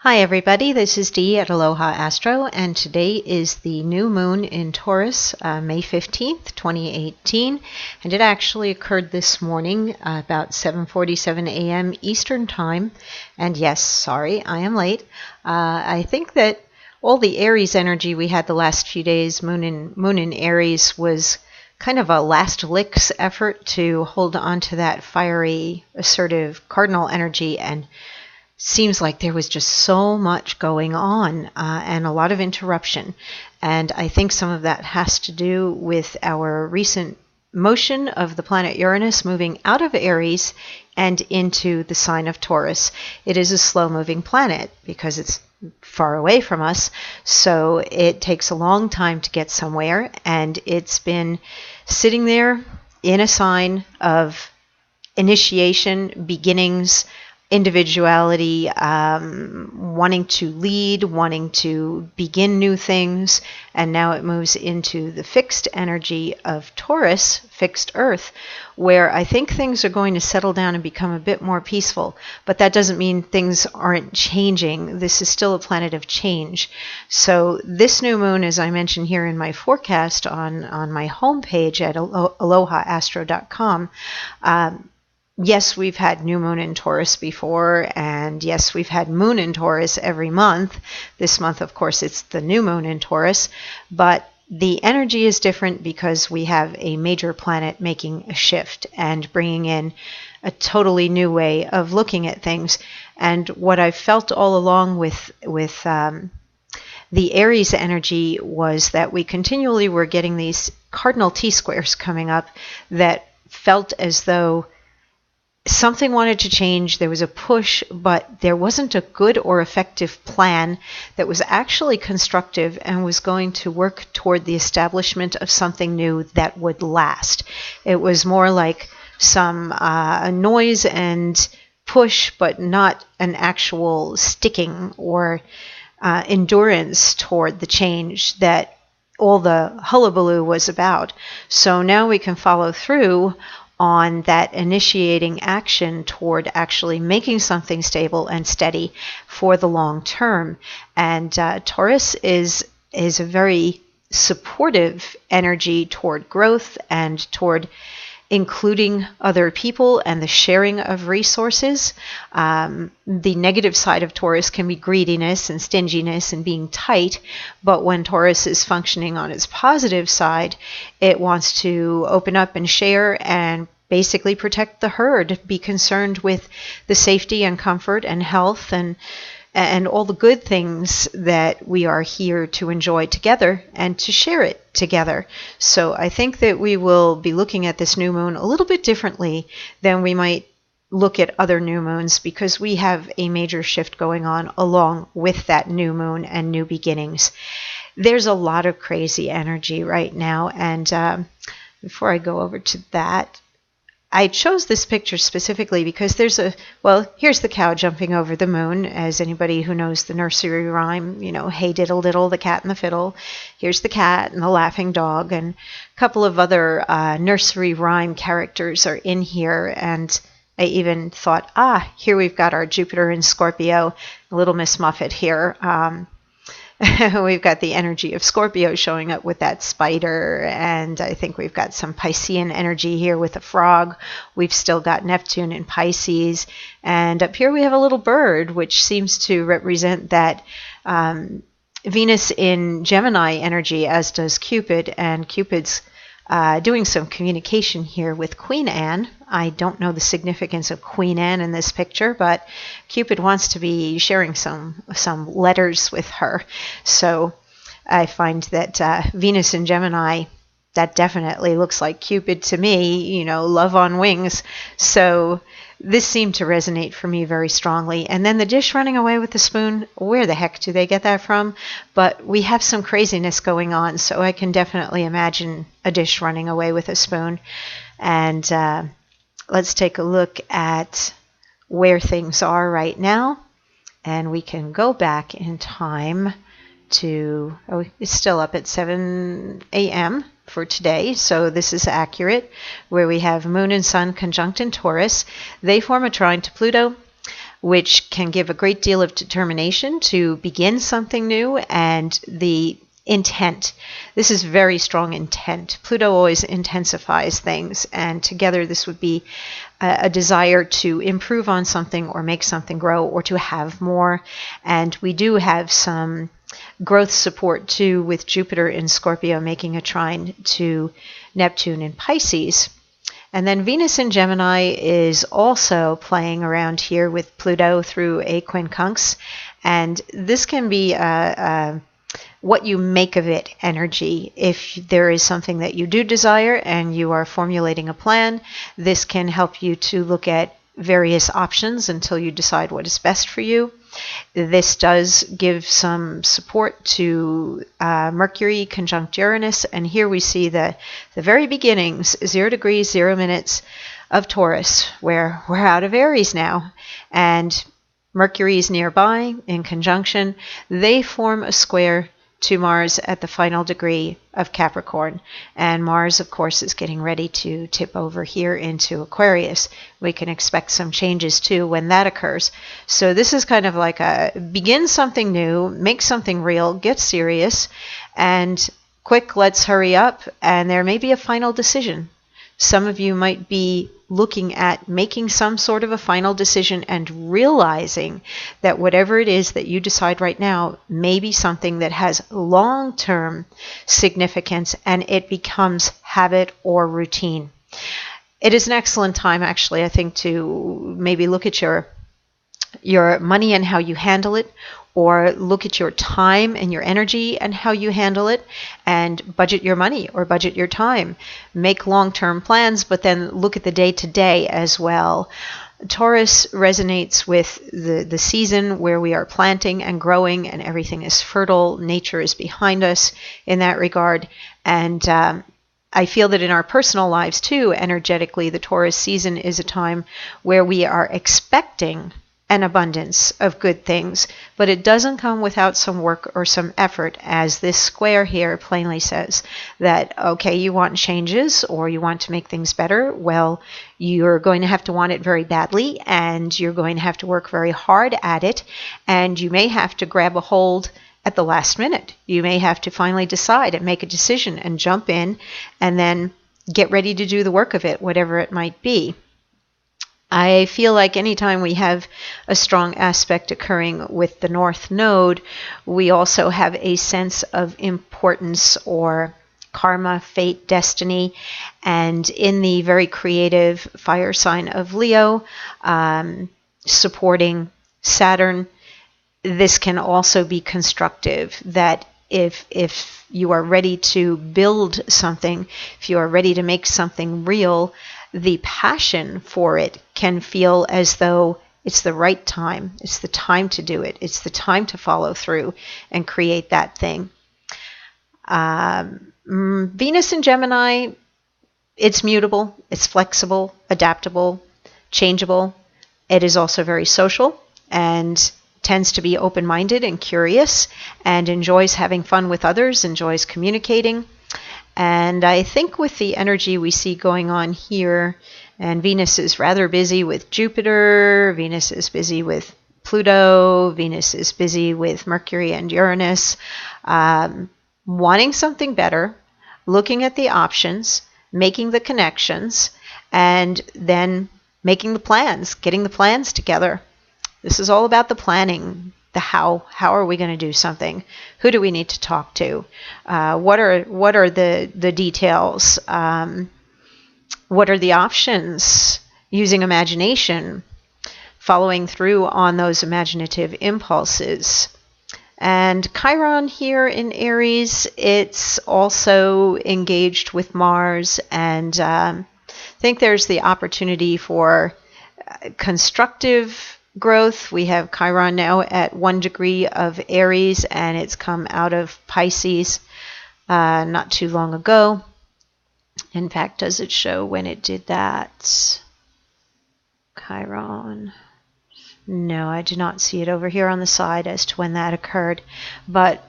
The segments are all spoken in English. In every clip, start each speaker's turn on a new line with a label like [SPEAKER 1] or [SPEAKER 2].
[SPEAKER 1] Hi everybody, this is Dee at Aloha Astro, and today is the new moon in Taurus, May 15th, 2018, and it actually occurred this morning about 7:47 a.m. Eastern Time, and yes, sorry, I am late. I think that all the Aries energy we had the last few days, moon in Aries, was kind of a last licks effort to hold on to that fiery, assertive cardinal energy, and seems like there was just so much going on and a lot of interruption. And I think some of that has to do with our recent motion of the planet Uranus moving out of Aries and into the sign of Taurus. It is a slow-moving planet because it's far away from us, so it takes a long time to get somewhere, and it's been sitting there in a sign of initiation, beginnings, individuality, wanting to lead, wanting to begin new things, and now it moves into the fixed energy of Taurus, fixed Earth, where I think things are going to settle down and become a bit more peaceful. But that doesn't mean things aren't changing. This is still a planet of change. So this new moon, as I mentioned here in my forecast on my homepage at alohaastro.com, yes, we've had new moon in Taurus before, and yes, we've had moon in Taurus every month. This month, of course, it's the new moon in Taurus, but the energy is different because we have a major planet making a shift and bringing in a totally new way of looking at things. And what I've felt all along with the Aries energy was that we continually were getting these cardinal T-squares coming up that felt as though something wanted to change. There was a push, but there wasn't a good or effective plan that was actually constructive and was going to work toward the establishment of something new that would last. It was more like some noise and push, but not an actual sticking or endurance toward the change that all the hullabaloo was about. So now we can follow through on that initiating action toward actually making something stable and steady for the long term. And Taurus is a very supportive energy toward growth and toward including other people and the sharing of resources. The negative side of Taurus can be greediness and stinginess and being tight, but when Taurus is functioning on its positive side, it wants to open up and share and basically protect the herd, be concerned with the safety and comfort and health and all the good things that we are here to enjoy together and to share it together. So I think that we will be looking at this new moon a little bit differently than we might look at other new moons, because we have a major shift going on along with that new moon and new beginnings. There's a lot of crazy energy right now, and before I go over to that, I chose this picture specifically because here's the cow jumping over the moon, as anybody who knows the nursery rhyme, hey diddle diddle, the cat and the fiddle. Here's the cat and the laughing dog, and a couple of other nursery rhyme characters are in here, and I even thought, here we've got our Jupiter in Scorpio, Little Miss Muffet here. We've got the energy of Scorpio showing up with that spider, and I think we've got some Piscean energy here with a frog. We've still got Neptune in Pisces, and up here we have a little bird, which seems to represent that Venus in Gemini energy, as does Cupid, and Cupid's doing some communication here with Queen Anne. I don't know the significance of Queen Anne in this picture, but Cupid wants to be sharing some letters with her. So I find that Venus in Gemini, that definitely looks like Cupid to me, love on wings. So this seemed to resonate for me very strongly. And then the dish running away with the spoon, where the heck do they get that from? But we have some craziness going on, so I can definitely imagine a dish running away with a spoon. And let's take a look at where things are right now. And we can go back in time to, it's still up at 7 a.m. for today, so this is accurate, where we have Moon and Sun conjunct in Taurus. They form a trine to Pluto. which can give a great deal of determination to begin something new, and the intent. This is very strong intent. Pluto always intensifies things, and together this would be a desire to improve on something or make something grow or to have more. And we do have some growth support too with Jupiter in Scorpio making a trine to Neptune in Pisces. And then Venus in Gemini is also playing around here with Pluto through a quincunx. And this can be what you make of it energy. If there is something that you do desire and you are formulating a plan, this can help you to look at various options until you decide what is best for you. This does give some support to Mercury conjunct Uranus, and here we see the very beginnings, 0 degrees, 0 minutes of Taurus, where we're out of Aries now, and Mercury is nearby in conjunction. They form a square to Mars at the final degree of Capricorn. And Mars, of course, is getting ready to tip over here into Aquarius. We can expect some changes too when that occurs. So this is kind of like a begin something new, make something real, get serious, and quick, let's hurry up. And there may be a final decision. Some of you might be looking at making some sort of a final decision and realizing that whatever it is that you decide right now may be something that has long-term significance and it becomes habit or routine. It is an excellent time, actually, I think, to maybe look at your money and how you handle it, or look at your time and your energy and how you handle it, and budget your money or budget your time. Make long-term plans, but then look at the day-to-day as well. Taurus resonates with the season where we are planting and growing and everything is fertile. Nature is behind us in that regard. And I feel that in our personal lives too, energetically, the Taurus season is a time where we are expecting an abundance of good things, but it doesn't come without some work or some effort, as this square here plainly says that, okay, you want changes or you want to make things better. Well, you're going to have to want it very badly, and you're going to have to work very hard at it, and you may have to grab a hold at the last minute. You may have to finally decide and make a decision and jump in and then get ready to do the work of it, whatever it might be. I feel like anytime we have a strong aspect occurring with the North Node, we also have a sense of importance or karma, fate, destiny. And in the very creative fire sign of Leo, supporting Saturn, this can also be constructive, that if you are ready to build something, if you are ready to make something real, the passion for it can feel as though it's the right time. It's the time to do it. It's the time to follow through and create that thing. Venus in Gemini, it's mutable, it's flexible, adaptable, changeable. It is also very social and tends to be open-minded and curious and enjoys having fun with others, enjoys communicating. And I think with the energy we see going on here, and Venus is rather busy with Jupiter, Venus is busy with Pluto, Venus is busy with Mercury and Uranus, wanting something better, looking at the options, making the connections, and then making the plans, getting the plans together. This is all about the planning. The how are we going to do something? Who do we need to talk to? What are the details? What are the options? Using imagination, following through on those imaginative impulses. And Chiron here in Aries, it's also engaged with Mars, and I think there's the opportunity for constructive growth. We have Chiron now at 1 degree of Aries, and it's come out of Pisces not too long ago. In fact, does it show when it did that? Chiron. No, I do not see it over here on the side as to when that occurred. But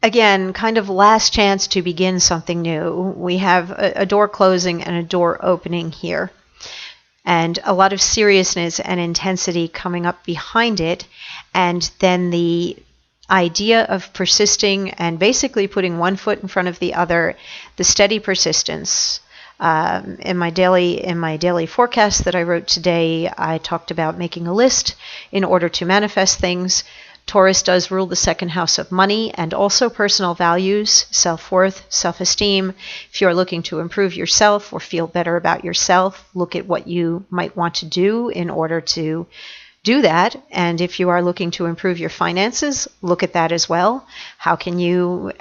[SPEAKER 1] again, kind of last chance to begin something new. We have a door closing and a door opening here. and a lot of seriousness and intensity coming up behind it. And then the idea of persisting and basically putting one foot in front of the other, the steady persistence. In my daily forecast that I wrote today, I talked about making a list in order to manifest things. Taurus does rule the second house of money and also personal values, self-worth, self-esteem. If you're looking to improve yourself or feel better about yourself, look at what you might want to do in order to do that. And if you are looking to improve your finances, look at that as well. How can you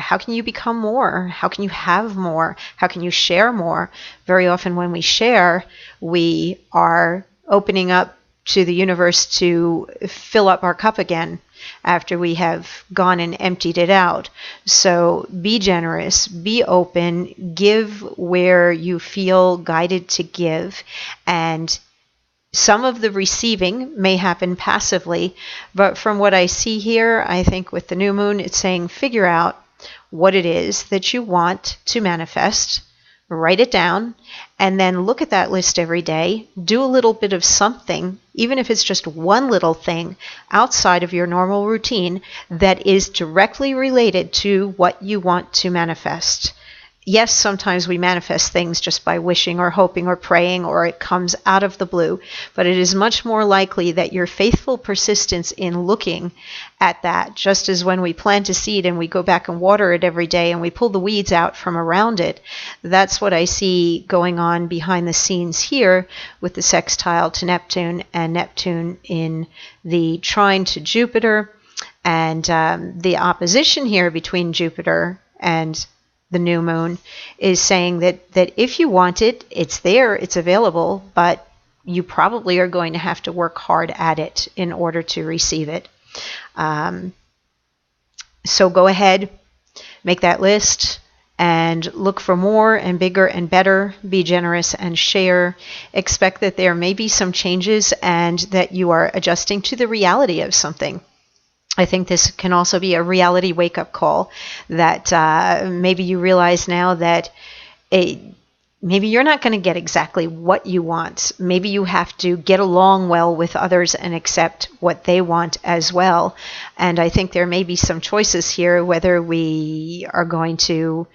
[SPEAKER 1] become more? How can you have more? How can you share more? Very often when we share, we are opening up to the universe to fill up our cup again after we have gone and emptied it out. So be generous, be open, give where you feel guided to give, and some of the receiving may happen passively, but from what I see here, I think with the new moon, it's saying figure out what it is that you want to manifest, write it down, and then look at that list every day. Do a little bit of something, even if it's just one little thing outside of your normal routine that is directly related to what you want to manifest. Yes, sometimes we manifest things just by wishing or hoping or praying, or it comes out of the blue, but it is much more likely that your faithful persistence in looking at that, just as when we plant a seed and we go back and water it every day and we pull the weeds out from around it, that's what I see going on behind the scenes here with the sextile to Neptune and Neptune in the trine to Jupiter, and the opposition here between Jupiter and the new moon is saying that if you want it, it's there, it's available, but you probably are going to have to work hard at it in order to receive it. So go ahead, make that list, and look for more and bigger and better. Be generous and share. Expect that there may be some changes and that you are adjusting to the reality of something. I think this can also be a reality wake-up call, that maybe you realize now that maybe you're not going to get exactly what you want. Maybe you have to get along well with others and accept what they want as well. And I think there may be some choices here, whether we are going to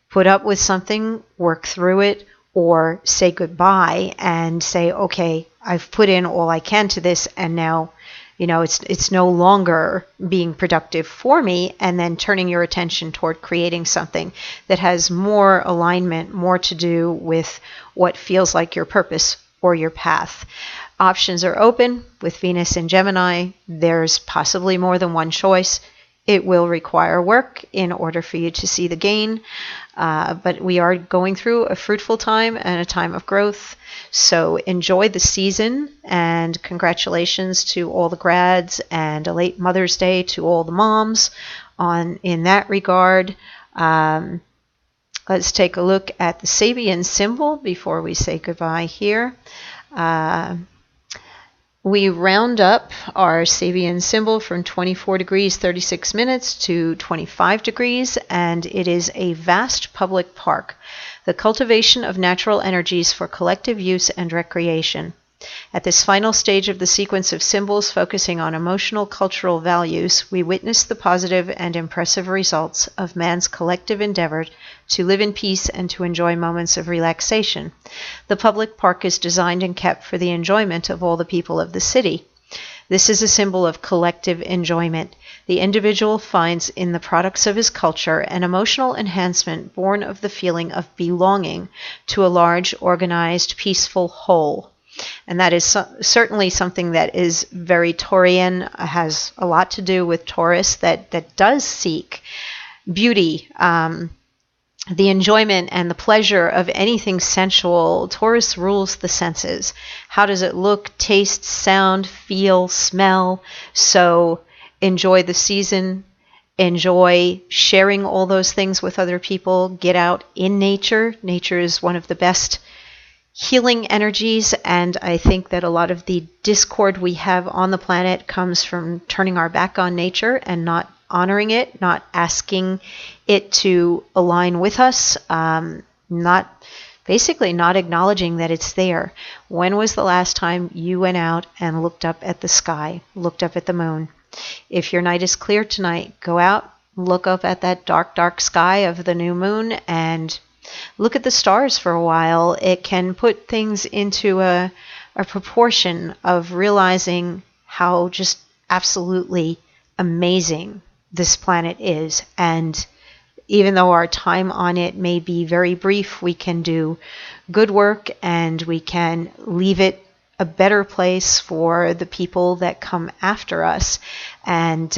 [SPEAKER 1] put up with something, work through it, or say goodbye and say, okay, I've put in all I can to this, and now it's no longer being productive for me, and then turning your attention toward creating something that has more alignment, more to do with what feels like your purpose or your path. Options are open with Venus in Gemini. There's possibly more than one choice. It will require work in order for you to see the gain, but we are going through a fruitful time and a time of growth. So enjoy the season, and congratulations to all the grads, and a late Mother's Day to all the moms in that regard. Let's take a look at the Sabian symbol before we say goodbye here. We round up our Sabian symbol from 24 degrees 36 minutes to 25 degrees, and it is a vast public park, the cultivation of natural energies for collective use and recreation. At this final stage of the sequence of symbols focusing on emotional cultural values, we witness the positive and impressive results of man's collective endeavor to live in peace and to enjoy moments of relaxation. The public park is designed and kept for the enjoyment of all the people of the city. This is a symbol of collective enjoyment. The individual finds in the products of his culture an emotional enhancement born of the feeling of belonging to a large, organized, peaceful whole. And that is certainly something that is very Taurian, has a lot to do with Taurus, that does seek beauty, the enjoyment and the pleasure of anything sensual. Taurus rules the senses. How does it look, taste, sound, feel, smell? So enjoy the season. Enjoy sharing all those things with other people. Get out in nature. Nature is one of the best healing energies, and I think that a lot of the discord we have on the planet comes from turning our back on nature and not honoring it, not asking it to align with us, not basically not acknowledging that it's there. When was the last time you went out and looked up at the sky, looked up at the moon? If your night is clear tonight, go out, look up at that dark, dark sky of the new moon and look at the stars for a while. It can put things into a proportion of realizing how just absolutely amazing this planet is. And even though our time on it may be very brief, we can do good work and we can leave it a better place for the people that come after us. And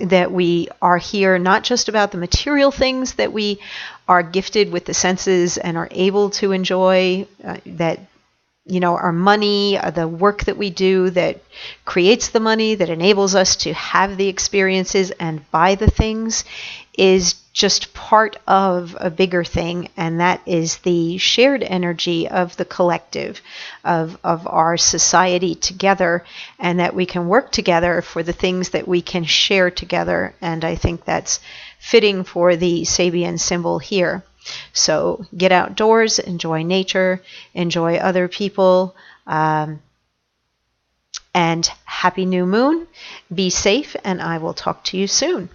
[SPEAKER 1] that we are here not just about the material things that we are gifted with the senses and are able to enjoy, that our money, the work that we do that creates the money, that enables us to have the experiences and buy the things, is just part of a bigger thing, and that is the shared energy of the collective, of our society together, and that we can work together for the things that we can share together. And I think that's fitting for the Sabian symbol here. So get outdoors, enjoy nature, enjoy other people, and happy new moon. Be safe, and I will talk to you soon.